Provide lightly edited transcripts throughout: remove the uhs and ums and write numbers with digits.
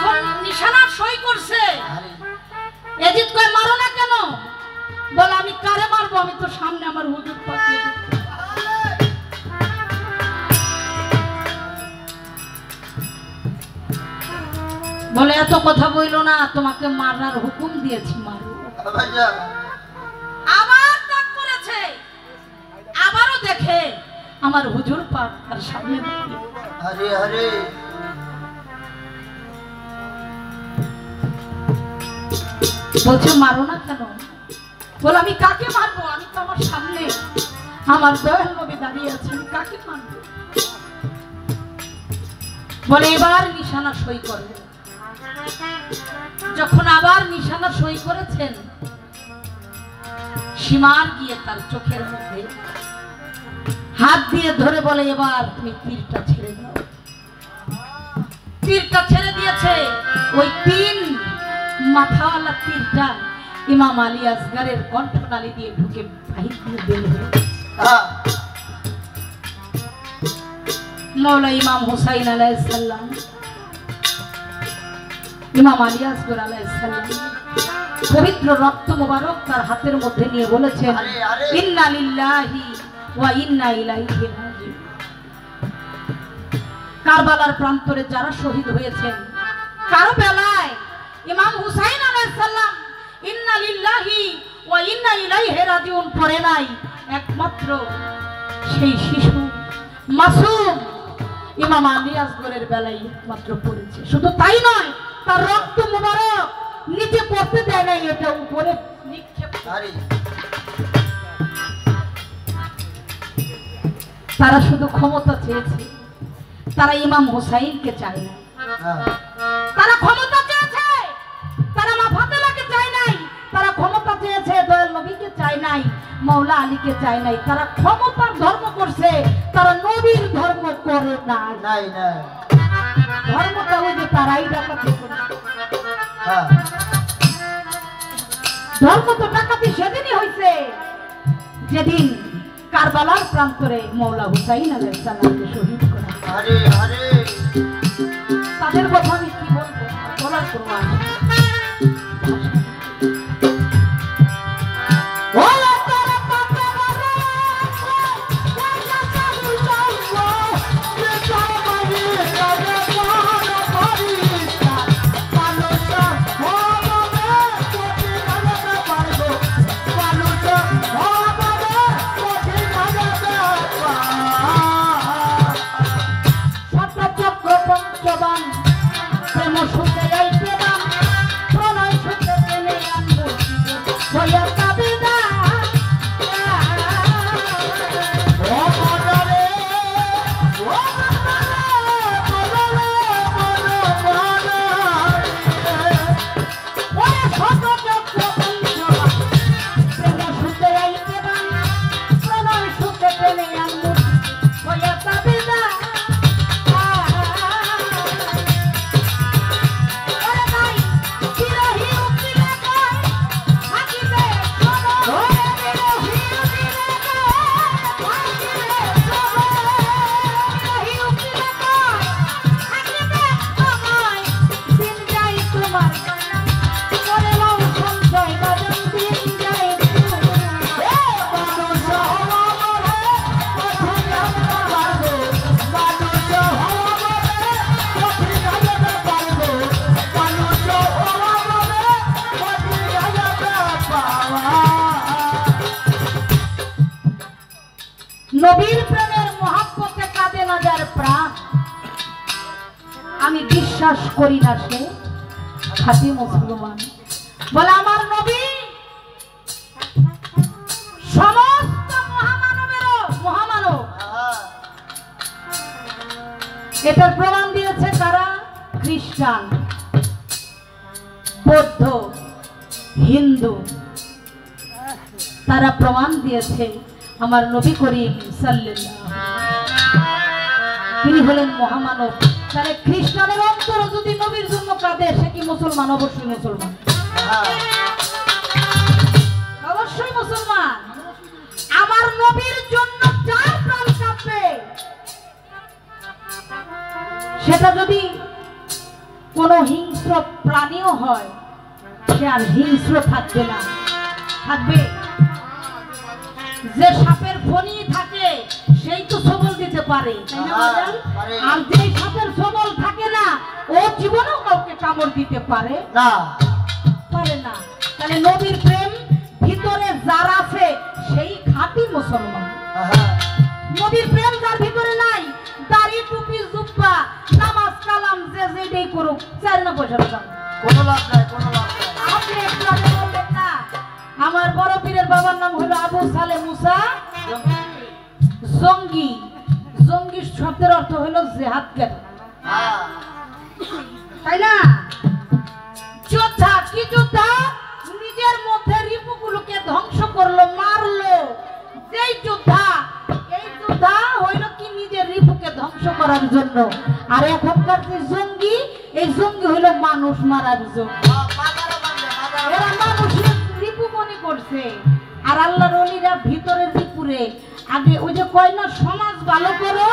যখন নিশানা সই করছে এজিদ কয় মারো না কেন? বলে আমি কারে মারবো, আমি তো সামনে আমার হুজুর পাঠিয়ে দিই। বলে এত কথা বইলো না, তোমাকে মারার হুকুম দিয়েছি, মারো। আবার তাক করেছে, আবারও দেখে আমার হুজুর পাক তার সামনে। আরে আরে বলছে মারো না কেন? বলে আমি কাকে মারবো, আমি তো আমার সামনে আমার দয়াল নবী দাঁড়িয়ে আছে, আমি কাকে মারবো? বলে এবার নিশানা সই করবে। যখন আবার নিশানা সই করেছেন, সীমার গিয়ে তার চোখের মধ্যে হাত দিয়ে ধরে বলে এবার তুমি তীরটা ছেড়ে দাও। তীরটা ছেড়ে দিয়েছে। ওই 3 মাথাওয়ালা তীরটা ইমাম আলী আসগরের কণ্ঠনালী দিয়ে ঢুকে বাহির দিয়ে বের হয়ে গেছে। মৌলা ইমাম হুসাইন আলাইহিস সালাম, ইমাম আলী আসগর আলাইহিস সালাম পবিত্র রক্ত মোবারক তার হাতের মধ্যে নিয়ে বলেছেন ইন্না লিল্লাহি ওয়া ইন্না ইলাইহি রাজিউন। কারবালার প্রান্তরে যারা শহীদ হয়েছেন, কারো বেলায় ইমাম হুসাইন আলাইহিস সালাম ইন্না লিল্লাহি ওয়া ইন্না ইলাইহি রাজিউন পড়ে নাই, একমাত্র সেই শিশু মাসুম ইমাম আলী আসগরের বেলায় মাত্র পড়েছে। শুধু তাই নয়, তার রক্ত মোবারক নিচে পড়তে দেয় নাই, এটা উপরে নিক্ষেপ। তারা শুধু ক্ষমতা চেয়েছে, তারা ইমাম হুসাইনকে চায় না। তারা ক্ষমতা চেয়েছে, তারা মা ফাতেমাকে চায় নাই। তারা ক্ষমতা চেয়েছে, দয়াল নবীকে চায় নাই, মাওলা আলীকে চায় নাই। তারা ক্ষমতার ধর্ম করছে, তারা নবীর ধর্ম করে না। ধর্মটা ওই যে তারাই ডাকাতি করেছে। ধর্ম তো ডাকাতি সেদিনই হয়েছে যেদিন কারবালার প্রান্তরে মৌলা হুসাইন আলাইহিস সালামকে শহীদ করা। তাদের কথা আমি কি বলবো, বলার প্রমাণ নবীর প্রেমের মহব্বতে কাঁদে না যার প্রাণ, আমি বিশ্বাস করি না সে খাঁটি মুসলমান। বলে আমার নবী সমস্ত মহামানবেরও মহামানব। এটার প্রমাণ দিয়েছে কারা? খ্রিস্টান, বৌদ্ধ, হিন্দু। তারা প্রমাণ দিয়েছে আমার নবী করিম সাল্লাল্লাহু তিনি হলেন মহামানব। তাহলে খ্রিস্টানের অন্তর যদি নবীর জন্য কাঁদে, সে কি মুসলমান? অবশ্যই মুসলমান, অবশ্যই মুসলমান। আমার নবীর জন্য যার প্রাণ কাঁদবে, সেটা যদি কোনো হিংস্র প্রাণীও হয়, সে আর হিংস্র থাকবে না। থাকবে যে সাপের ফণি থাকে সেই তো সবল দিতে পারে, তাই না বাজান? আর যে সাপের সবল থাকে না ও জীবনেও কাউকে কামড় দিতে পারে না, পারে না। তাহলে নবীর প্রেম ভিতরে যার আছে সেই খাঁটি মুসলমান। নবীর প্রেম যার ভিতরে নাই, দাড়ি টুপি জুব্বা নামাজ কালাম যে যেটাই করুক, চার না পয়সা দাম কোনো লাভ নাই, কোনো লাভ নাই। আপনি একটু আগে বললেন না আমার বড় পীরের বাবার নাম হলো আবু সালে মুসা জঙ্গি। জঙ্গি শব্দের অর্থ হলো জিহাদকারী, তাই না? যোদ্ধা। কি যোদ্ধা? নিজের মধ্যে রিপুগুলোকে ধ্বংস করলো, মারলো। যেই যোদ্ধা, এই যোদ্ধা হইল কি নিজের রিপুকে ধ্বংস করার জন্য। আর এখনকার যে জঙ্গি, এই জঙ্গি হইল মানুষ মারার জন্য। এরা মানুষের রিপু মনে করছে। আর আল্লাহর ওলিরা ভিতরের রিপুরে আগে ওই যে কয় না সমাজ ভালো করো,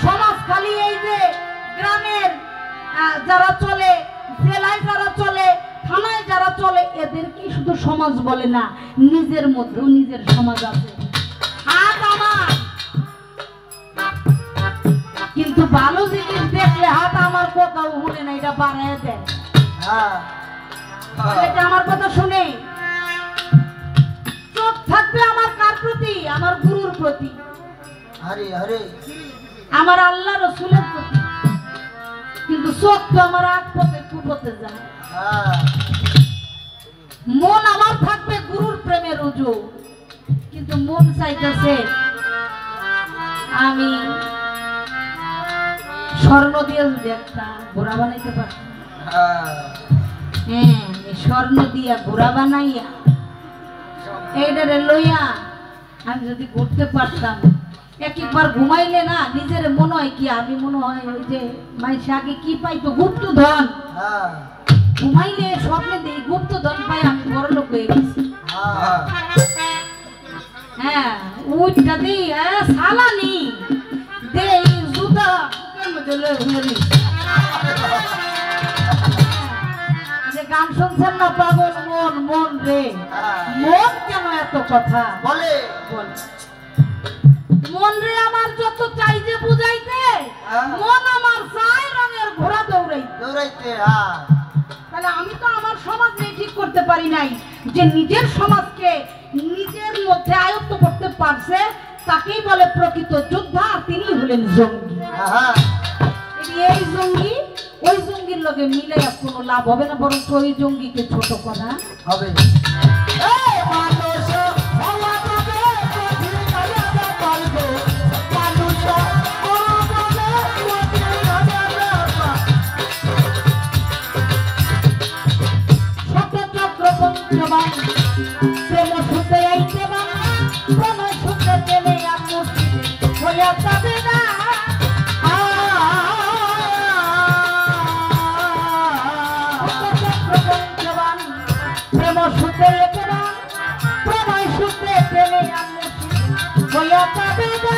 সমাজ খালি এই যে গ্রামের যারা চলে, জেলায় যারা চলে, থানায় যারা চলে, এদেরকে শুধু সমাজ বলে না, নিজের মধ্যেও নিজের সমাজ আছে। হাত আমার, কিন্তু ভালো জিনিস দেখলে হাত আমার কথাও শুনে না, এটা বাড়ায় দেয়। এটা আমার কথা শুনে চোখ থাকবে আমার কার প্রতি? আমার গুরুর প্রতি, আমার আল্লাহ রসুলের প্রতি। কিন্তু চোখ তো আমার আগ পথে কুপথে যায়। মন আমার থাকবে গুরুর প্রেমের উজু, কিন্তু মন চাইতেছে আমি স্বর্ণ দিয়ে যদি একটা ঘোড়া বানাইতে পারতাম। হ্যাঁ, স্বর্ণ দিয়া ঘোড়া বানাইয়া এইটারে লইয়া আমি যদি ঘুরতে পারতাম। একবার ঘুমাইলে না নিজের মনে হয় কি, আমি মনে হয় ওই যে মানুষ আগে কি পাইতো গুপ্ত ধন, ঘুমাইলে স্বপ্নে দিই গুপ্ত ধন পাই, আমি বড় লোক হয়ে গেছি। হ্যাঁ, ওইটা দিই সালানি দে জুতা যে গান শুনছেন না, পাগল মন মন রে মন কেন এত কথা বলে? মন রে আমার যত চাই যে বুঝাইতে, মন আমার চাই রঙের ঘোড়া দৌড়াইতে। তাহলে আমি তো আমার সমাজ নিয়ে ঠিক করতে পারি নাই। যে নিজের সমাজকে নিজের মধ্যে আয়ত্ত করতে পারছে তাকেই বলে প্রকৃত যোদ্ধা, আর তিনি হলেন জঙ্গি। এই জঙ্গি ওই জঙ্গির লগে মিলে কোনো লাভ হবে না, বরং ওই জঙ্গিকে ছোট করা হবে। প্রেম শুনতে আইতে বাবা, প্রেম শুনতে গেলে হইয়া যাবে না। প্রেম শুনতে এতে না, প্রেম শুনতে গেলে হইয়া যাবে না।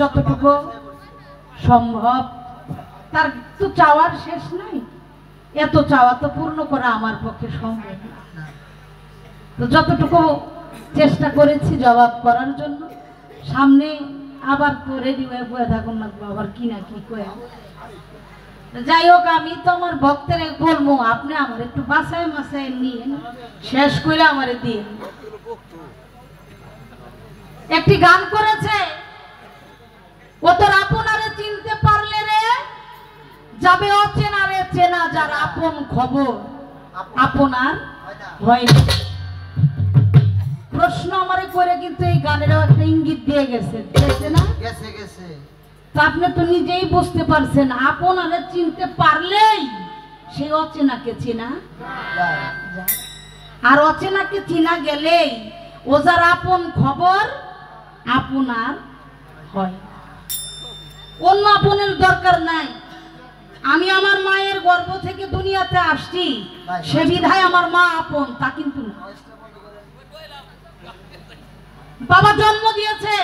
যতটুকু সম্ভব, তার তো চাওয়ার শেষ নাই, এত চাওয়া তো পূর্ণ করা আমার পক্ষে সম্ভব না। তো যতটুকু চেষ্টা করেছি জবাব করার জন্য, সামনে আবার তো রেডি হয়ে বয়ে থাকুন না, আবার কি না কি কয়ে। যাই হোক, আমি তো আমার ভক্তের বলবো, আপনি আমার একটু বাসায় মাসায় নিয়ে শেষ করে আমারে দিন। একটি গান করেছে, ও তোর আপনারে চিনতে পারলে রে যাবে অচেনারে চেনা, যার আপন খবর আপনার হয় না। প্রশ্ন আমারে করে কিন্তু এই গানেরও একটা ইঙ্গিত দিয়ে গেছে, দেখছে না? গেছে গেছে। তা আপনি তো নিজেই বুঝতে পারছেন, আপনারে চিনতে পারলেই সেই অচেনাকে চেনা যায়। আর অচেনাকে চিনা গেলেই ও যার আপন খবর আপনার হয়। অন্য আপনের দরকার নাই। আমি আমার মায়ের গর্ভ থেকে দুনিয়াতে আসছি, সে বিধায় আমার মা আপন, তা কিন্তু না। বাবা জন্ম দিয়েছে,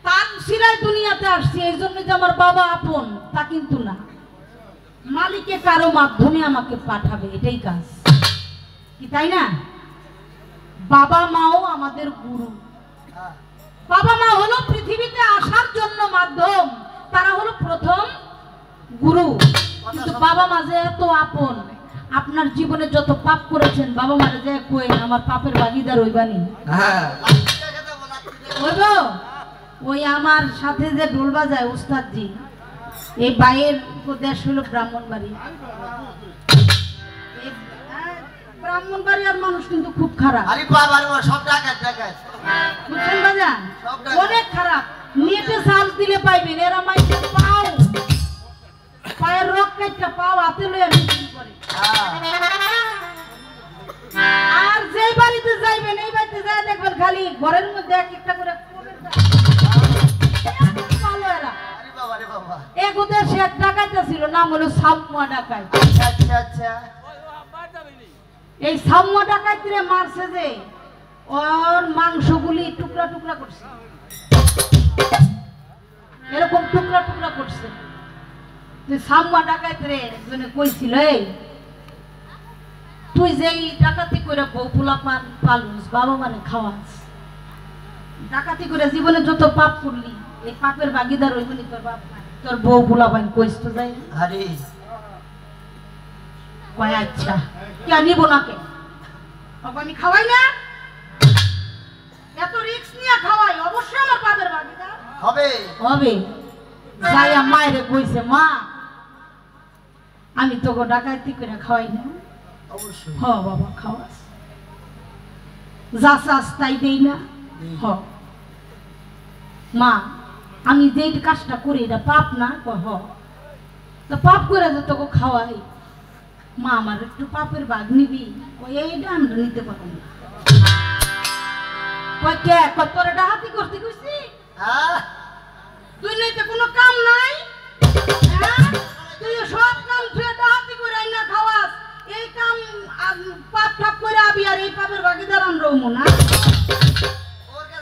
তার শিরায় দুনিয়াতে আসছি, এই জন্য যে আমার বাবা আপন, তা কিন্তু না। মালিকে কারো মাধ্যমে আমাকে পাঠাবে, এটাই কাজ, কি তাই না? বাবা মাও আমাদের গুরু। হ্যাঁ। বাবা মা হলো পৃথিবীতে আসার জন্য মাধ্যম, তারা হলো প্রথম গুরু। কিন্তু বাবা মা যে এত আপন, আপনার জীবনে যত পাপ করেছেন, বাবা মারে যে কই আমার পাপের ভাগিদার হইবানি। হ্যাঁ। বলবো, ওই আমার সাথে যে ঢোল বাজায় উস্তাদজি, এই বাইয়ের দেশ হলো ব্রাহ্মণবাড়ি। ব্রাহ্মণবাড়িয়ার মানুষ কিন্তু খুব খারাপ, আরে বাবা রে, সব ডাকাত ডাকাত। বুঝছেন বাজান? সব ডাকাত। অনেক খারাপ। নেটে সার্চ দিলে পাইবেন, এরা মাইকে পাও, পায়ের রক কাটটা পাও হাতে লইয়া মিছিল করে। আর যেই বাড়িতে যাইবেন, এই বাড়িতে যায় দেখবেন খালি ঘরের মধ্যে এক একটা করে কবের গাছ। ভালো এরা। আরে বাবা রে বাবা। এক দেশে এক ডাকাইতে ছিল, নাম হলো সামুয়া ডাকাই। আচ্ছা আচ্ছা। এই সামুয়া ডাকাইতে মারছে যে, ওর মাংসগুলি টুকরা টুকরা করছে, এরকম টুকরা টুকরা করছে। যে সামুয়া ডাকাইতে একজনে কইছিল, এই তুই যেই ডাকাতি করে বউ পোলা পালুস, বাবা মানে খাওয়াস, ডাকাতি করে জীবনে যত পাপ করলি, এই পাপের ভাগিদার হইবনি তোর বাপ, তোর বউ পোলা পাইন কইস তো যাই। আরে কয় আচ্ছা, কে নিব না কে? আমি খাওয়াই না, এত রিস্ক নিয়ে খাওয়াই, অবশ্যই আমার পাপের ভাগিদার হবে হবে। যাইয়া মায়েরে কইছে, মা আমি তোকে ডাকাতি করে খাওয়াই না। অবশ্যই। হ বাবা খাওয়াস, যা চাস তাই দেই না। হ মা, আমি যেই কাজটা করি এটা পাপ না? কয় হ। তো পাপ করে যে তোকে খাওয়াই, মা আমার একটু পাপের ভাগ নিবি? কয় এইটা আমরা নিতে পারবো না। কয় কে? কয় তোর ডাকাতি করতে কইছি? হ্যাঁ। তুই নিতে কোনো কাম নাই? হ্যাঁ? তুই সব কাম তুই ডাকাতি করে না খাওয়াস, এই কাম পাপ ঠাপ করে আবি, আর এই পাপের ভাগিদার আমরা হবো না।